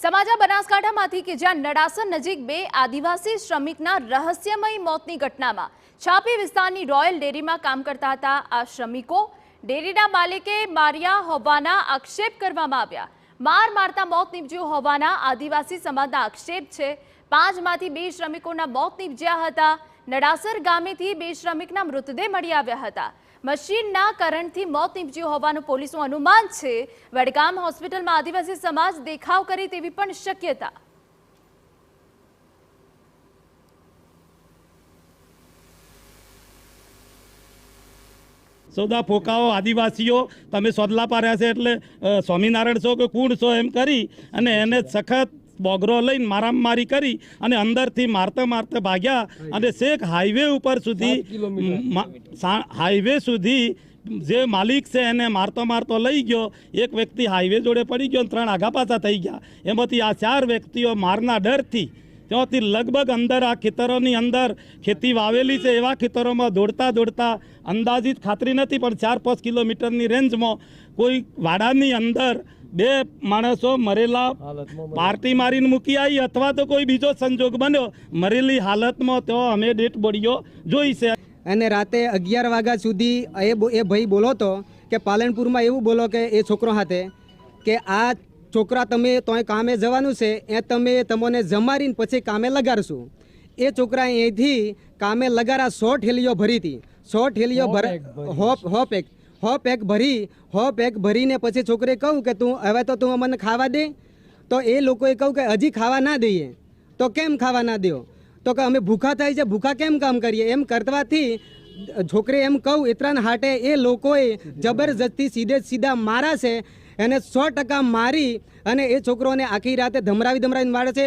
સમાચાર બનાસકાંઠામાંથી કે જ્યાં નડાસર નજીક બે આદિવાસી શ્રમિકના રહસ્યમય મોતની ઘટનામાં છાપી વિસ્તારની રોયલ ડેરીમાં કામ કરતા હતા આ શ્રમિકો ડેરીના માલિકે માર્યા હોવાના આક્ષેપ કરવામાં આવ્યા। માર મારતા મોત નીપજ્યું હોવાના આદિવાસી સમાજના આક્ષેપ છે। 5માંથી 2 શ્રમિકોના મોત નીપજ્યા હતા। નડાસર ગામેથી 2 શ્રમિકના મૃતદેહ મળી આવ્યા હતા। મશીનના કરંટથી મોત નીપજ્યું હોવાનું પોલીસનું અનુમાન છે। વડગામ હોસ્પિટલમાં આદિવાસી સમાજ દેખાવ કરે તેવી પણ શક્યતા। સૌદા ફોકાઓ આદિવાસીઓ તમે સોદલા પાર્યા છે એટલે સ્વામિનારાયણ છો કે કુણ છો એમ કરી અને એને સખત બોગરો લઈને મારામારી કરી અને અંદરથી મારતા મારતા ભાગ્યા અને છેક હાઈવે ઉપર સુધી હાઈવે સુધી જે માલિક છે એને મારતો મારતો લઈ ગયો। એક વ્યક્તિ હાઈવે જોડે પડી ગયો, 3 આગા પાછા થઈ ગયા। એમાંથી આ 4 વ્યક્તિઓ મારના ડરથી ત્યાંથી લગભગ અંદર આ ખેતરોની અંદર ખેતી વાવેલી છે એવા ખેતરોમાં દોડતા દોડતા અંદાજિત ખાતરી નથી પણ 4-5 કિલોમીટરની રેન્જમાં કોઈ વાડાની અંદર 2 માણસો મરેલા પાર્ટી મારીને મૂકી આવી અથવા તો કોઈ બીજો સંજોગ બન્યો મરેલી હાલતમાં તો અમે ડેડ બોડીઓ જોઈ છે। અને રાતે 11 વાગ્યા સુધી એ ભાઈ બોલો તો કે પાલનપુરમાં એવું બોલો કે એ છોકરો સાથે કે આ છોકરા તમે તોય કામે જવાનું છે એ તમે તમને જમારીને પછી કામે લગાડશું। એ છોકરા અહીંથી કામે લગાડા 100 ઠેલીઓ ભરી હતી। 100 ઠેલીઓ હો પેક ભરીને પછી છોકરે કહું કે તું હવે તો તું અમને ખાવા દે। તો એ લોકોએ કહું કે હજી ખાવા ના દઈએ। તો કેમ ખાવા ના દો? તો કે અમે ભૂખા થાય છે, ભૂખા કેમ કામ કરીએ? એમ કરવાથી છોકરે એમ કહું એટલાના હાટે એ લોકોએ જબરજસ્તી સીધા મારા છે। એને 100% મારી અને એ છોકરોને આખી રાતે ધમરાવી મારે છે।